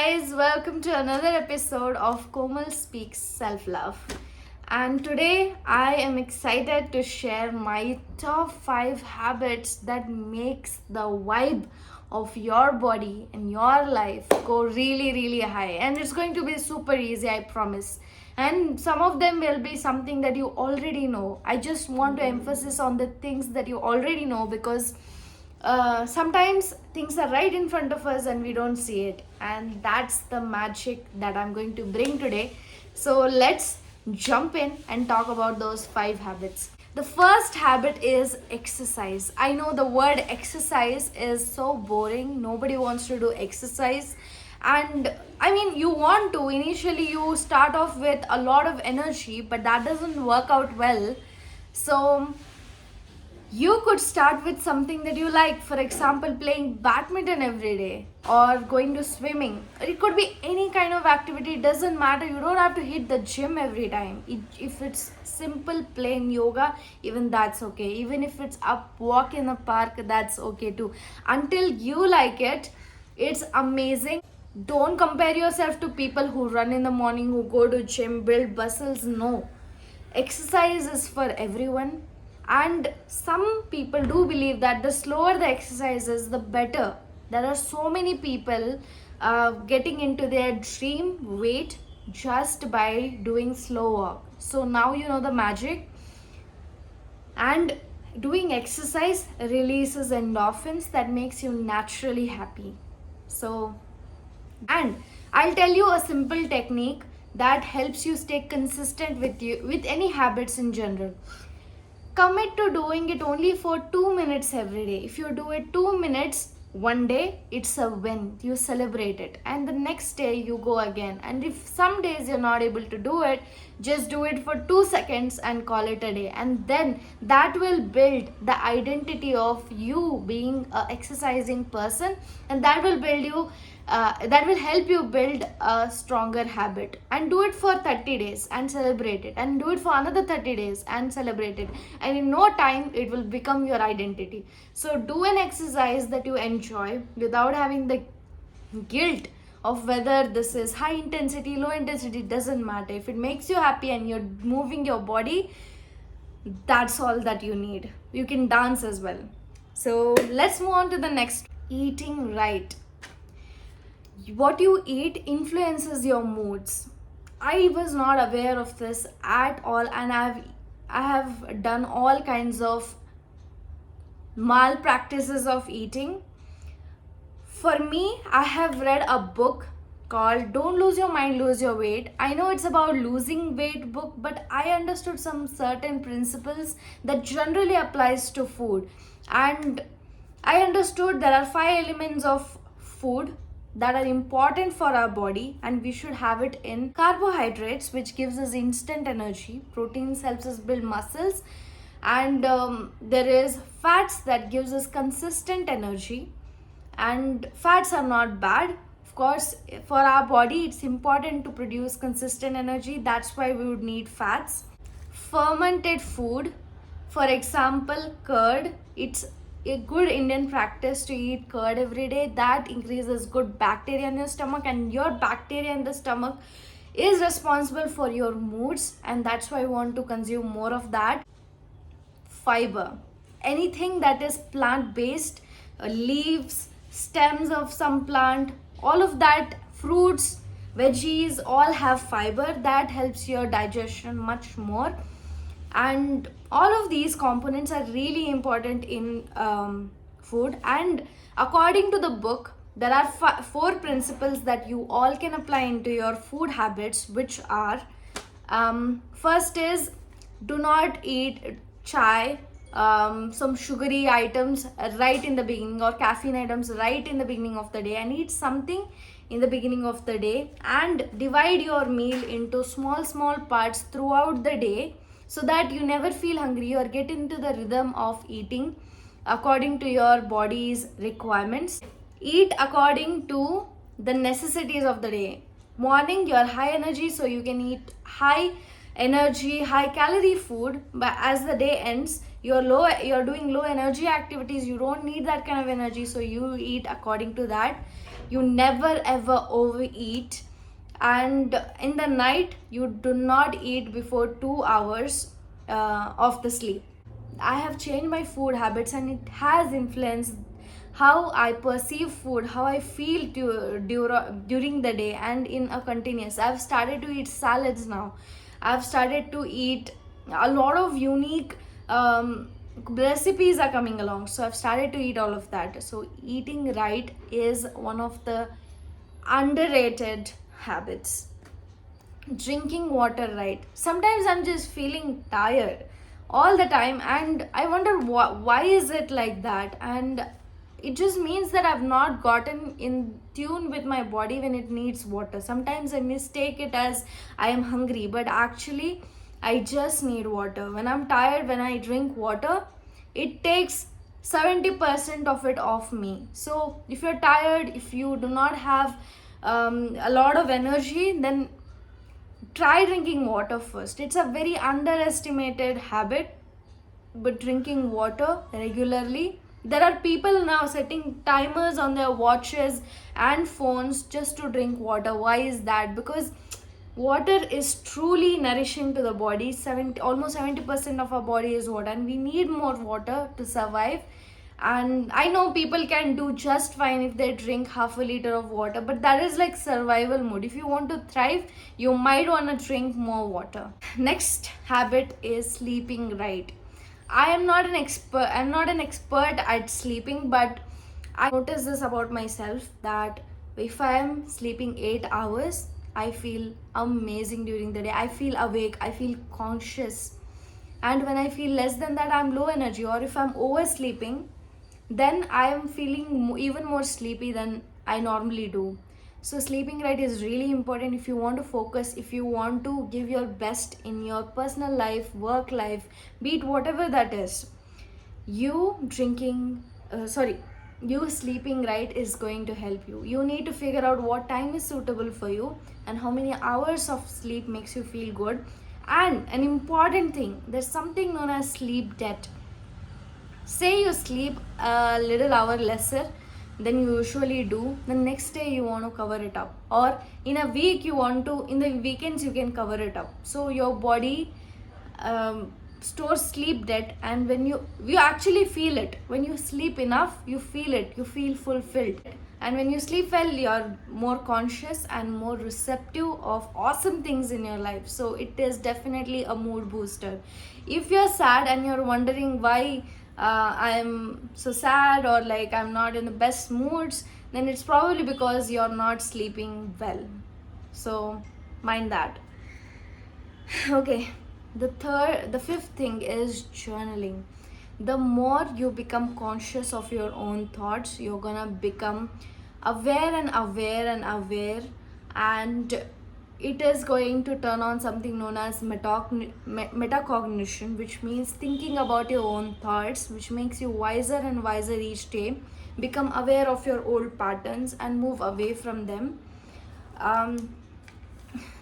guys, welcome to another episode of Komal Speaks Self Love. And today I am excited to share my top 5 habits that makes the vibe of your body and your life go really high. And it's going to be super easy, I promise. And some of them will be something that you already know. I just want to emphasize on the things that you already know because sometimes things are right in front of us and we don't see it, and that's the magic that I'm going to bring today. So let's jump in and talk about those 5 habits. The first habit is exercise. I know the word exercise is so boring, nobody wants to do exercise. And I mean, you want to initially, you start off with a lot of energy, but that doesn't work out well. So you could start with something that you like, for example, playing badminton every day or going to swimming. It could be any kind of activity, it doesn't matter. You don't have to hit the gym every time. If it's simple plain yoga, even that's okay. Even if it's a walk in the park, that's okay too. Until you like it, it's amazing. Don't compare yourself to people who run in the morning, who go to gym, build muscles. No, exercise is for everyone, and some people do believe that the slower the exercise is, the better. There are so many people getting into their dream weight just by doing slow walk. So now you know the magic. And doing exercise releases endorphins that makes you naturally happy. So, and I'll tell you a simple technique that helps you stay consistent with any habits in general. Commit to doing it only for 2 minutes every day. If you do it 2 minutes one day, it's a win. You celebrate it, and the next day you go again. And if some days you're not able to do it, just do it for 2 seconds and call it a day. And then that will build the identity of you being a exercising person, and that will build you that will help you build a stronger habit. And do it for 30 days and celebrate it, and do it for another 30 days and celebrate it, and in no time it will become your identity. So do an exercise that you enjoy without having the guilt of whether this is high intensity, low intensity, doesn't matter. If it makes you happy and you're moving your body, that's all that you need. You can dance as well. So let's move on to the next. Eating right. What you eat influences your moods. I was not aware of this at all, and I have done all kinds of malpractices of eating. For me, I have read a book called Don't Lose Your Mind, Lose Your Weight. I know it's about losing weight book, but I understood some certain principles that generally applies to food. And I understood there are 5 elements of food that are important for our body, and we should have it in carbohydrates, which gives us instant energy. Proteins helps us build muscles, and there is fats that gives us consistent energy. And fats are not bad. Of course, for our body it's important to produce consistent energy, that's why we would need fats. Fermented food, for example curd, it's a good Indian practice to eat curd every day. That increases good bacteria in your stomach, and your bacteria in the stomach is responsible for your moods, and that's why I want to consume more of that. Fiber, anything that is plant based, leaves, stems of some plant, all of that, fruits, veggies, all have fiber that helps your digestion much more. And all of these components are really important in food. And according to the book, there are 4 principles that you all can apply into your food habits, which are, first is, do not eat chai, some sugary items right in the beginning, or caffeine items right in the beginning of the day, and eat something in the beginning of the day. And divide your meal into small parts throughout the day, so that you never feel hungry or get into the rhythm of eating according to your body's requirements. Eat according to the necessities of the day. Morning, you're high energy, so you can eat high energy, high calorie food, but as the day ends, you're doing low energy activities, you don't need that kind of energy, so you eat according to that. You never ever overeat, and in the night you do not eat before 2 hours of the sleep. I have changed my food habits, and it has influenced how I perceive food, how I feel during the day and in a continuous. I've started to eat salads now. I've started to eat a lot of unique recipes are coming along. So I've started to eat all of that. So eating right is one of the underrated habits. Drinking water right. Sometimes I'm just feeling tired all the time, and I wonder why is it like that. And it just means that I've not gotten in tune with my body when it needs water. Sometimes I mistake it as I am hungry, but actually I just need water. When I'm tired, when I drink water, it takes 70% of it off me. So if you're tired, if you do not have a lot of energy, then try drinking water first. It's a very underestimated habit, but drinking water regularly. There are people now setting timers on their watches and phones just to drink water. Why is that? Because water is truly nourishing to the body. Almost 70% of our body is water, and we need more water to survive. And I know people can do just fine if they drink half a liter of water, but that is like survival mode. If you want to thrive, you might want to drink more water. Next habit is sleeping right. I'm not an expert at sleeping, but I notice this about myself, that if I am sleeping 8 hours, I feel amazing during the day. I feel awake, I feel conscious. And when I feel less than that, I'm low energy. Or if I'm oversleeping, then I am feeling even more sleepy than I normally do. So, sleeping right is really important if you want to focus, if you want to give your best in your personal life, work life, be it whatever that is. You drinking, sorry, you sleeping right is going to help you. You need to figure out what time is suitable for you and how many hours of sleep makes you feel good. And an important thing, there's something known as sleep debt. Say you sleep a little hour lesser than you usually do, the next day you want to cover it up, or in a week you want to, in the weekends you can cover it up. So your body stores sleep debt, and when you actually feel it. When you sleep enough, you feel it, you feel fulfilled. And when you sleep well, you're more conscious and more receptive of awesome things in your life. So it is definitely a mood booster. If you're sad and you're wondering why I'm so sad, or like I'm not in the best moods, then it's probably because you're not sleeping well. So mind that. Okay, the fifth thing is journaling. The more you become conscious of your own thoughts, you're gonna become aware and aware and aware, and it is going to turn on something known as metacognition, which means thinking about your own thoughts, which makes you wiser and wiser each day. Become aware of your old patterns and move away from them.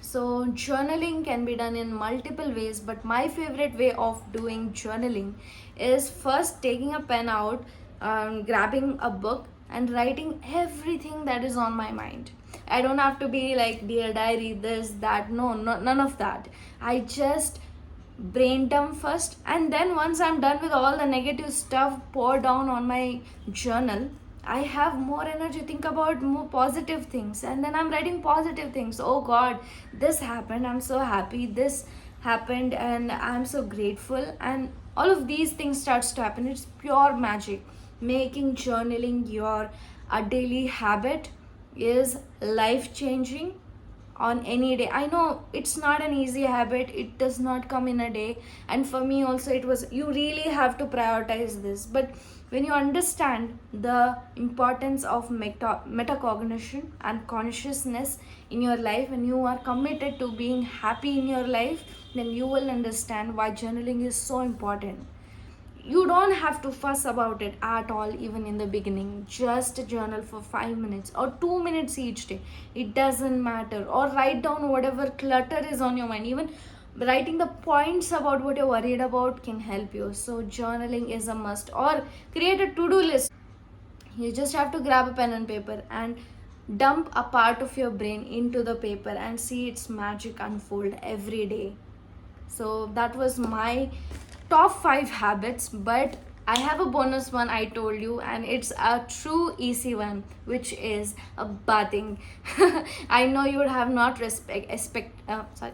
So, journaling can be done in multiple ways, but my favorite way of doing journaling is first taking a pen out, grabbing a book, and writing everything that is on my mind. I don't have to be like, dear diary, this, that, none of that. I just brain dump first, and then once I'm done with all the negative stuff, pour down on my journal. I have more energy, think about more positive things, and then I'm writing positive things. Oh god, this happened, I'm so happy, this happened, and I'm so grateful, and all of these things starts to happen. It's pure magic. Making journaling your a daily habit is life changing on any day. I know it's not an easy habit, it does not come in a day, and for me also it was, you really have to prioritize this. But when you understand the importance of metacognition and consciousness in your life, and you are committed to being happy in your life, then you will understand why journaling is so important. You don't have to fuss about it at all. Even in the beginning, just journal for 5 minutes or 2 minutes each day, it doesn't matter. Or write down whatever clutter is on your mind. Even writing the points about what you're worried about can help you. So journaling is a must. Or create a to-do list. You just have to grab a pen and paper and dump a part of your brain into the paper and see its magic unfold every day. So that was my top 5 habits, but I have a bonus one I told you, and it's a true easy one, which is bathing. I know you would have not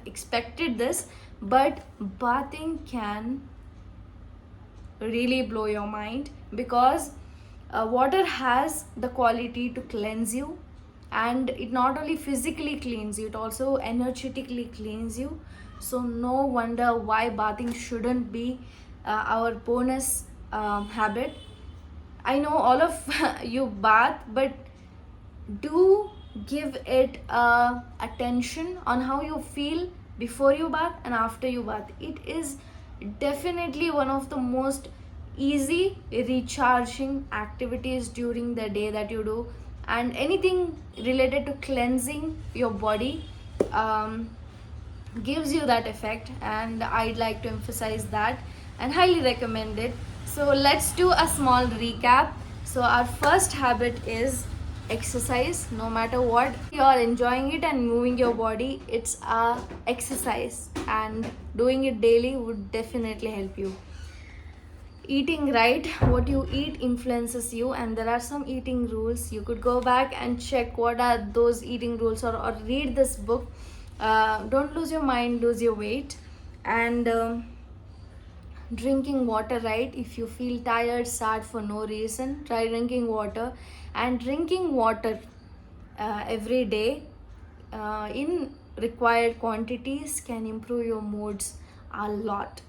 expected this, but bathing can really blow your mind, because water has the quality to cleanse you, and it not only physically cleans you, it also energetically cleans you. So no wonder why bathing shouldn't be our bonus habit. I know all of you bath, but do give it attention on how you feel before you bath and after you bath. It is definitely one of the most easy recharging activities during the day that you do, and anything related to cleansing your body gives you that effect, and I'd like to emphasize that and highly recommend it. So let's do a small recap. So our first habit is exercise. No matter what, you're enjoying it and moving your body, it's a exercise, and doing it daily would definitely help you. Eating right, what you eat influences you, and there are some eating rules. You could go back and check what are those eating rules, or read this book. Don't lose your mind, lose your weight. And drinking water right. If you feel tired, sad for no reason, try drinking water. And drinking water every day in required quantities can improve your moods a lot.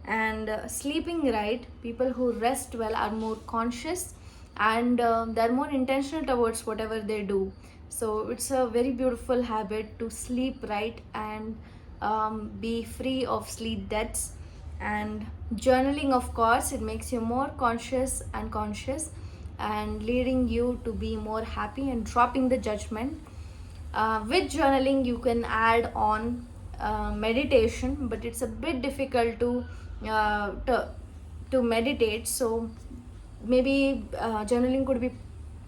And sleeping right, people who rest well are more conscious, and they're more intentional towards whatever they do. So it's a very beautiful habit to sleep right and be free of sleep debts. And journaling, of course, it makes you more conscious and leading you to be more happy and dropping the judgment. With journaling you can add on meditation, but it's a bit difficult uh, to to meditate. So maybe journaling could be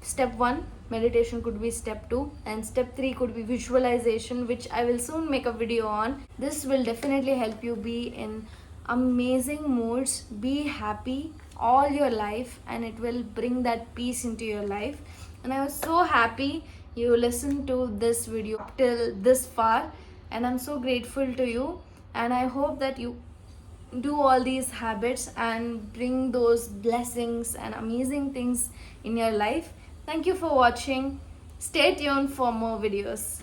step 1, meditation could be step 2, and step 3 could be visualization, which I will soon make a video on. This will definitely help you be in amazing moods, be happy all your life, and it will bring that peace into your life. And I was so happy you listened to this video till this far, and I'm so grateful to you, and I hope that you do all these habits and bring those blessings and amazing things in your life. Thank you for watching. Stay tuned for more videos.